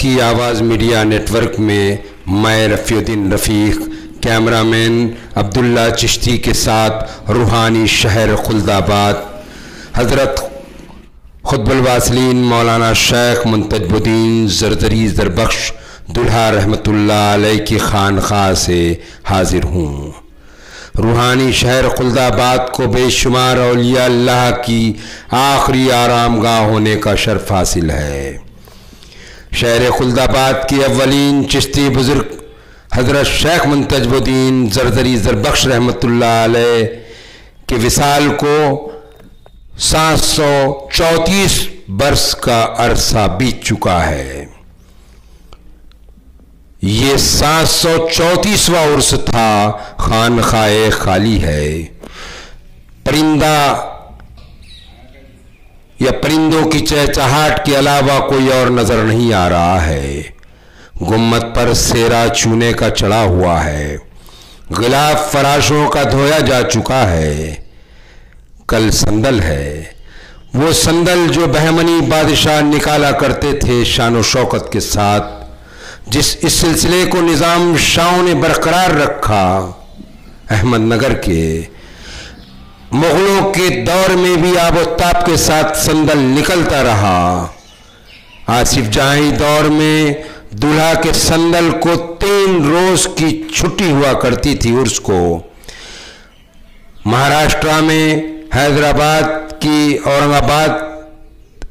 की आवाज़ media network में मैं रफ़ीउद्दीन रफ़ीक, कैमरामैन अब्दुल्ला चिश्ती के साथ रूहानी शहर खुल्दाबाद हज़रत खुतबुल वासिलीन मौलाना शेख मुंतजबुद्दीन ज़रज़री ज़रबख्श दुल्हा रहमतुल्लाह अलैह की खानक़ाह से हाजिर हूँ। रूहानी शहर खुल्दाबाद को बेशुमार औलिया अल्लाह की आखिरी आरामगाह होने का शर्फ हासिल है। शहर खुल्दाबाद की अव्वलीन चिश्ती बुज़ुर्ग हज़रत शेख मुंतजबुद्दीन ज़रज़री ज़रबख्श रहमतुल्लाह अलैह के विसाल को 734 बरस का अरसा बीत चुका है। ये 734वां उर्स था। खानक़ाह खाली है। परिंदा या परिंदों की चहचहाट के अलावा कोई और नजर नहीं आ रहा है। गुम्मत पर सेरा चूने का चढ़ा हुआ है। गिलाफ फराशों का धोया जा चुका है। कल संदल है, वो संदल जो बहमनी बादशाह निकाला करते थे शान व शौकत के साथ। इस सिलसिले को निज़ाम शाहों ने बरकरार रखा। अहमदनगर के मुग़लों के दौर में भी आबोताब के साथ संदल निकलता रहा। आसिफ जहां दौर में दूल्हा के संदल को 3 रोज की छुट्टी हुआ करती थी। उर्स को महाराष्ट्र में हैदराबाद की औरंगाबाद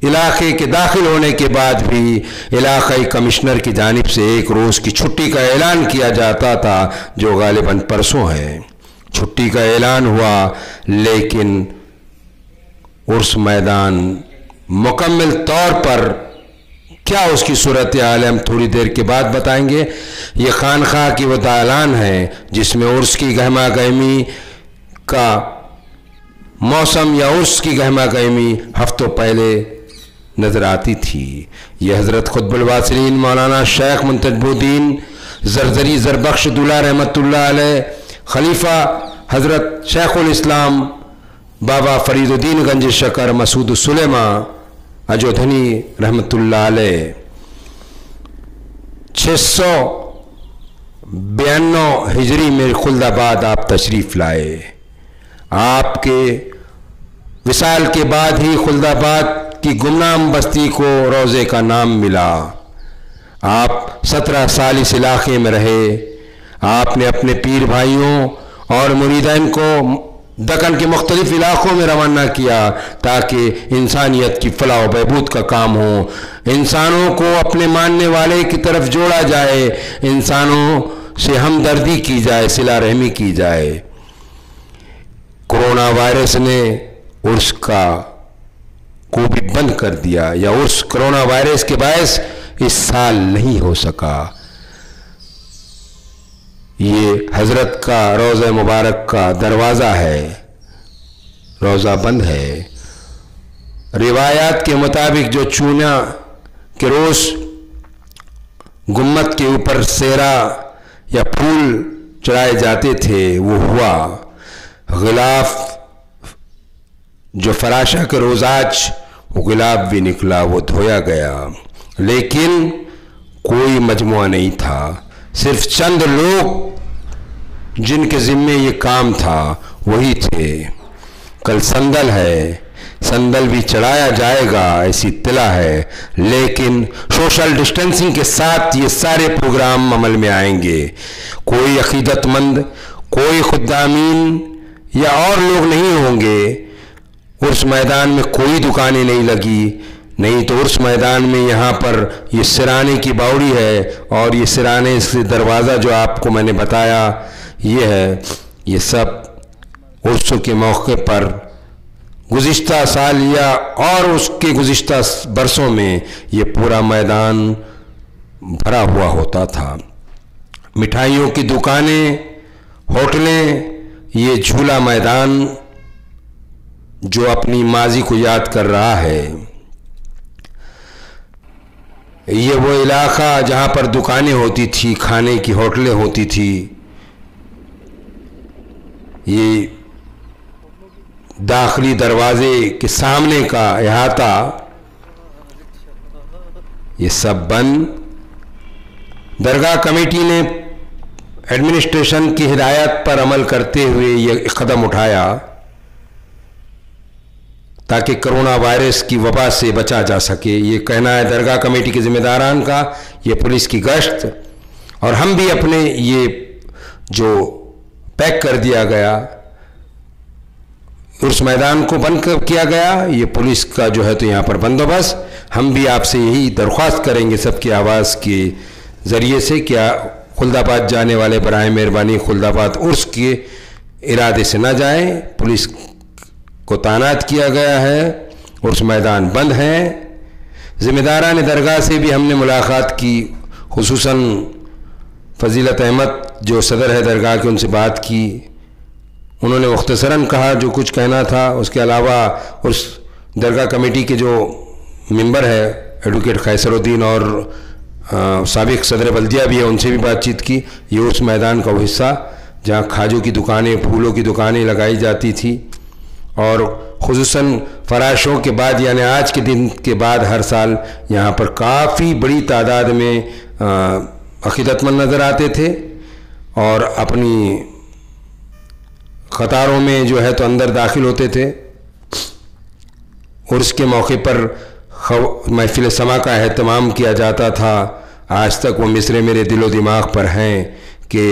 इलाके के दाखिल होने के बाद भी इलाक़ाई कमिश्नर की जानिब से 1 रोज़ की छुट्टी का ऐलान किया जाता था, जो गालिबन परसों है। छुट्टी का ऐलान हुआ, लेकिन उर्स मैदान मुकम्मल तौर पर क्या उसकी सूरत हाल है हम थोड़ी देर के बाद बताएंगे। ये खानक़ाह की वो दालान है जिसमें उर्स की गहमा गहमी का मौसम या उर्स की गहमा गहमी हफ्तों पहले नजर आती थी। यह हज़रत खुतबुल वासिलीन मौलाना शेख मुंतजबुद्दीन ज़रज़री ज़रबख्श दुल्हा रहमतुल्लाह अलैह खलीफा हज़रत शेखुल इस्लाम बाबा फरीदुद्दीन गंज शकर मसूद सुलेमा अजोधनी रहमतुल्लाह अलैह 692 हिजरी में खुल्दाबाद आप तशरीफ़ लाए। आपके विसाल के बाद ही खुल्दाबाद की गुमनाम बस्ती को रोज़े का नाम मिला। आप 17 साल इस इलाके में रहे। आपने अपने पीर भाइयों और मुरीदैन को दक्कन के मुख्तलिफ इलाक़ों में रवाना किया ताकि इंसानियत की फलाह व बहबूद का काम हो। इंसानों को अपने मानने वाले की तरफ जोड़ा जाए, इंसानों से हमदर्दी की जाए, सिला रहमी की जाए। कोरोना वायरस ने उर्स को भी बंद कर दिया, या उर्स कोरोना वायरस के बायस इस साल नहीं हो सका। ये हजरत का रोज़ा मुबारक का दरवाज़ा है, रोज़ा बंद है। रिवायात के मुताबिक जो चूना के रोज़ गुम्मत के ऊपर सेरा या फूल चढ़ाए जाते थे वो हुआ। गिलाफ जो फराशा के रोज़ाज वो गिलाफ भी निकला, वो धोया गया, लेकिन कोई मजमुआ नहीं था। सिर्फ चंद लोग जिनके ज़िम्मे ये काम था वही थे। कल संदल है, संदल भी चढ़ाया जाएगा ऐसी इत्तला है, लेकिन सोशल डिस्टेंसिंग के साथ ये सारे प्रोग्राम अमल में आएंगे। कोई अकीदतमंद, कोई खुद्दामीन या और लोग नहीं होंगे। उर्स मैदान में कोई दुकानें नहीं लगी, नहीं तो उर्स मैदान में यहाँ पर ये सिराने की बावड़ी है, और ये सिराने से दरवाज़ा जो आपको मैंने बताया ये है। ये सब उर्सों के मौके पर गुज़िश्ता साल या और उसके गुज़िश्ता बरसों में ये पूरा मैदान भरा हुआ होता था। मिठाइयों की दुकानें, होटलें, ये झूला मैदान जो अपनी माजी को याद कर रहा है। ये वो इलाका जहाँ पर दुकानें होती थी, खाने की होटलें होती थी। ये दाखिली दरवाजे के सामने का अहाता ये सब बंद दरगाह कमेटी ने एडमिनिस्ट्रेशन की हिदायत पर अमल करते हुए ये कदम उठाया ताकि कोरोना वायरस की वबा से बचा जा सके। ये कहना है दरगाह कमेटी के जिम्मेदारान का, ये पुलिस की गश्त, और हम भी अपने ये जो पैक कर दिया गया उस मैदान को बंद किया गया, ये पुलिस का जो है तो यहाँ पर बंदोबस्त। हम भी आपसे यही दरख्वास्त करेंगे सबकी आवाज़ के ज़रिए से, क्या खुल्दाबाद जाने वाले बराए मेहरबानी खुल्दाबाद उर्स के इरादे से न जाएं। पुलिस को तैनात किया गया है, उर्स मैदान बंद है। ज़िम्मेदारान दरगाह से भी हमने मुलाकात की, खुसूसन फजीलत अहमद जो सदर है दरगाह के, उनसे बात की। उन्होंने मुख्तसरन कहा जो कुछ कहना था। उसके अलावा उस दरगाह कमेटी के जो मेंबर है एडवोकेट खैसरुद्दीन और साबिक सदर बल्दिया भी है, उनसे भी बातचीत की। ये उस मैदान का वो हिस्सा जहाँ खाजों की दुकानें, फूलों की दुकानें लगाई जाती थी, और खुसूसन फराशों के बाद यानी आज के दिन के बाद हर साल यहाँ पर काफ़ी बड़ी तादाद में अक़ीदतमंद नज़र आते थे और अपनी क़तारों में जो है तो अंदर दाखिल होते थे। उर्स के मौके पर महफिल समा का एहतमाम किया जाता था। आज तक वो मिसरे मेरे दिलो दिमाग पर हैं कि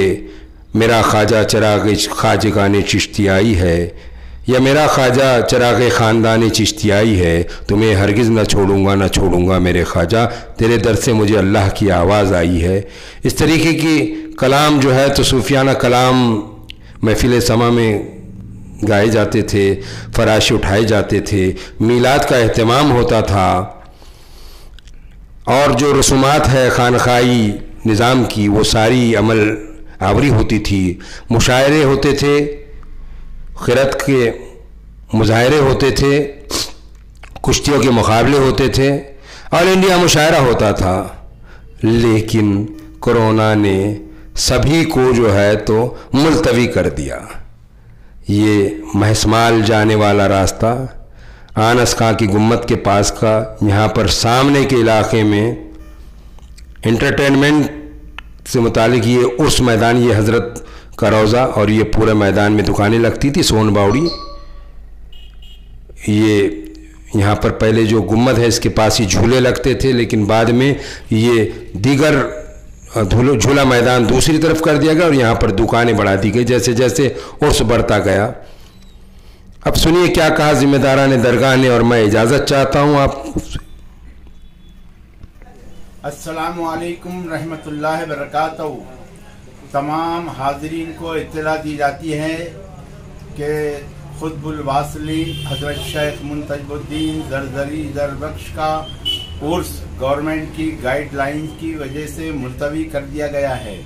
मेरा ख्वाजा चिराग ख़ाजगाने चिश्तियाई है, या मेरा ख्वाजा चिराग ख़ानदानी चिश्तियाई है, तुम्हें हरगिज़ न छोड़ूंगा मेरे ख्वाजा, तेरे दर से मुझे अल्लाह की आवाज़ आई है। इस तरीके की कलाम जो है तो सूफियाना कलाम महफिल समा में गाए जाते थे, फराशे उठाए जाते थे, मीलाद का एहतमाम होता था, और जो रसूमात है खानखाई निज़ाम की वो सारी अमल आवरी होती थी। मुशायरे होते थे, क़िरात के मुज़ाहरे होते थे, कुश्तियों के मुकाबले होते थे, ऑल इंडिया मुशायरा होता था। लेकिन कोरोना ने सभी को जो है तो मुलतवी कर दिया। ये महसमाल जाने वाला रास्ता आनस खां की गुम्मत के पास का, यहाँ पर सामने के इलाके में एंटरटेनमेंट से मुतालिक ये उस मैदान, ये हज़रत का रोज़ा, और ये पूरे मैदान में दुकानें लगती थी, सोन बावड़ी। ये यहाँ पर पहले जो गुम्मत है इसके पास ही झूले लगते थे, लेकिन बाद में ये दीगर झूला मैदान दूसरी तरफ कर दिया गया और यहाँ पर दुकानें बढ़ा दी गई जैसे जैसे उर्स बढ़ता गया। अब सुनिए क्या कहा जिम्मेदारान दरगाह ने, और मैं इजाज़त चाहता हूँ आप। अस्सलामु अलैकुम रहमतुल्लाहि बरकातहू। तमाम हाज़रीन को इत्तला दी जाती है कि खुतबुल वासिलीन हज़रत शेख मुंतजबुद्दीन ज़रज़री ज़रबख्श का उर्स गवर्नमेंट की गाइडलाइंस की वजह से मुलतवी कर दिया गया है।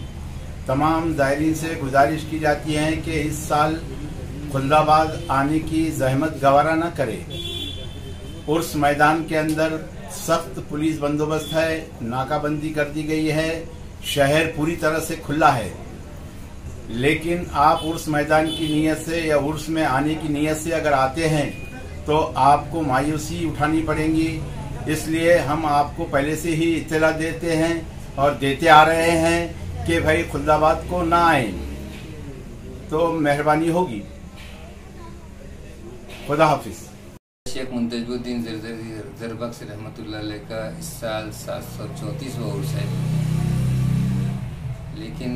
तमाम ज़ायरीन से गुजारिश की जाती है कि इस साल खुल्दाबाद आने की जहमत गवारा न करे। उर्स मैदान के अंदर सख्त पुलिस बंदोबस्त है, नाकाबंदी कर दी गई है, शहर पूरी तरह से खुला है। लेकिन आप उर्स मैदान की नीयत से या उर्स में आने की नीयत से अगर आते हैं तो आपको मायूसी उठानी पड़ेगी। इसलिए हम आपको पहले से ही इत्तला देते हैं और देते आ रहे हैं कि भाई खुल्दाबाद को ना आए तो मेहरबानी होगी। खुदा हाफिज। शेख मुंतजबुद्दीन ज़रबख्श रहमतुल्लाह अलैह का इस साल 734वां उर्स है, लेकिन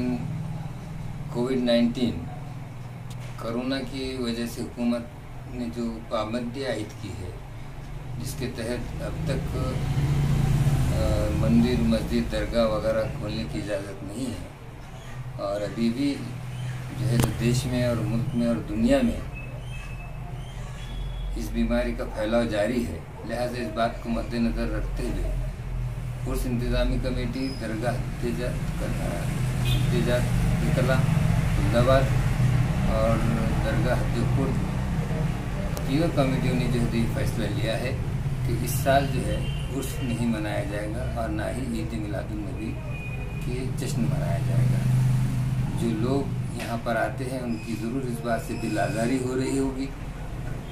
कोविड-19 कोरोना की वजह से हुकूमत ने जो पाबंदी आयद की है, जिसके तहत अब तक मंदिर, मस्जिद, दरगाह वगैरह खोलने की इजाज़त नहीं है, और अभी भी जो है देश में और मुल्क में और दुनिया में इस बीमारी का फैलाव जारी है। लिहाजा इस बात को मद्देनज़र रखते हुए उर्स इंतज़ामी कमेटी दरगाह निकला खुल्दाबाद और दरगाह हद्दपुर, तीनों कमेटियों ने जो है फैसला लिया है कि इस साल जो है उर्स नहीं मनाया जाएगा और ना ही ईद मिलादुन नबी के जश्न मनाया जाएगा। जो लोग यहाँ पर आते हैं उनकी ज़रूर इस बात से दिल आज़ारी हो रही होगी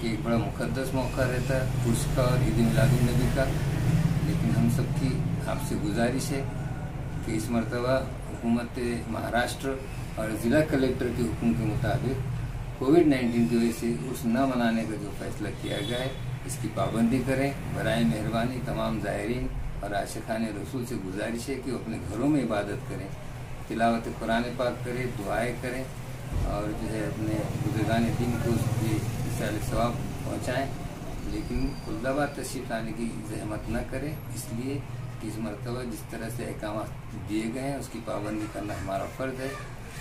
कि एक बड़ा मुक़द्दस मौका रहता है उर्स का और ईद मिलादुन नबी का, लेकिन हम सबकी आपसे गुजारिश है कि इस मरतबा हुकूमत महाराष्ट्र और ज़िला कलेक्टर के हुक्म के मुताबिक कोविड-19 की वजह से उर्स न मनाने का जो फैसला किया गया है इसकी पाबंदी करें। बराए मेहरबानी तमाम ज़ायरीन और आशिकान रसूल से गुजारिश है कि वो अपने घरों में इबादत करें, तिलावत कुरान पाक करें, दुआएं करें और जो है अपने बुजुर्गान दीन को उसकी इसाले सवाब पहुँचाएँ, लेकिन खुलदाबाद तशरीफ लाने की जहमत न करें, इसलिए कि इस मरतबा जिस तरह से अहकाम दिए गए हैं उसकी पाबंदी करना हमारा फ़र्ज़ है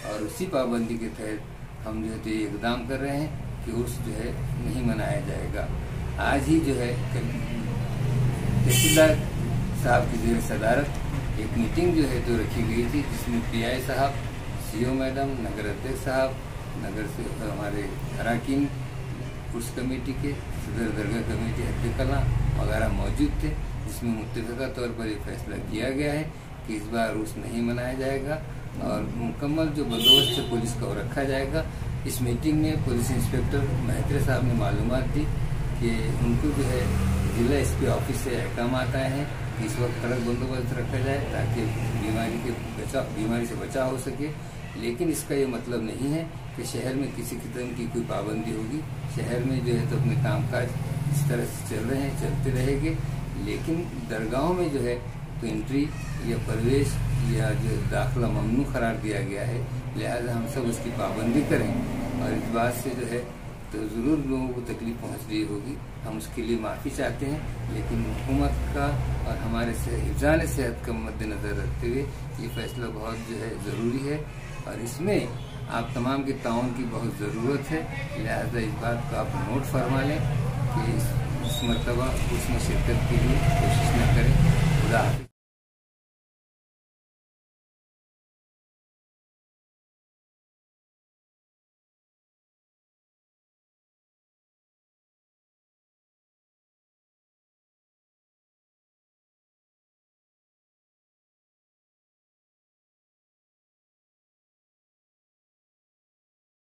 और उसी पाबंदी के तहत हम जो है तो ये इक़दाम कर रहे हैं कि उर्स जो है नहीं मनाया जाएगा। आज ही जो है तहसीलदार साहब की ज़ेर सदारत एक मीटिंग जो है तो रखी गई थी, जिसमें PI साहब, CO मैडम, नगर अध्यक्ष साहब, नगर से हमारे अरकान उर्स कमेटी के सदर दरगाह कमेटी हद कला वगैरह मौजूद थे, जिसमें मुत्तफ़िक़ा तौर पर यह फैसला किया गया है कि इस बार उर्स नहीं मनाया जाएगा और मुकम्मल जो बंदोबस्त से पुलिस को रखा जाएगा। इस मीटिंग में पुलिस इंस्पेक्टर महतरे साहब ने मालूमात दी कि उनको जो है जिला SP ऑफिस से अहकाम आता है कि इस वक्त कड़क बंदोबस्त रखा जाए ताकि बीमारी से बचाव हो सके, लेकिन इसका ये मतलब नहीं है कि शहर में किसी किस्म की कोई पाबंदी होगी। शहर में जो है तो अपने कामकाज इस तरह से चल रहे हैं, चलते रहेंगे, लेकिन दरगाहों में जो है तो एंट्री या प्रवेश या जो दाखिला ममनू करार दिया गया है, लिहाजा हम सब उसकी पाबंदी करें और इस बात से जो है तो ज़रूर लोगों को तकलीफ पहुंच रही होगी, हम उसके लिए माफ़ी चाहते हैं, लेकिन हुकूमत का और हमारे हिफ़्ज़ान सेहत का मद्देनज़र रखते हुए ये फ़ैसला बहुत जो है ज़रूरी है और इसमें आप तमाम के ताउन की बहुत ज़रूरत है। लिहाजा इस बात को आप नोट फरमा लें कि इस मरतबा उसमें शिरकत के लिए कोशिश न करें। खुदा हाफ़िज़।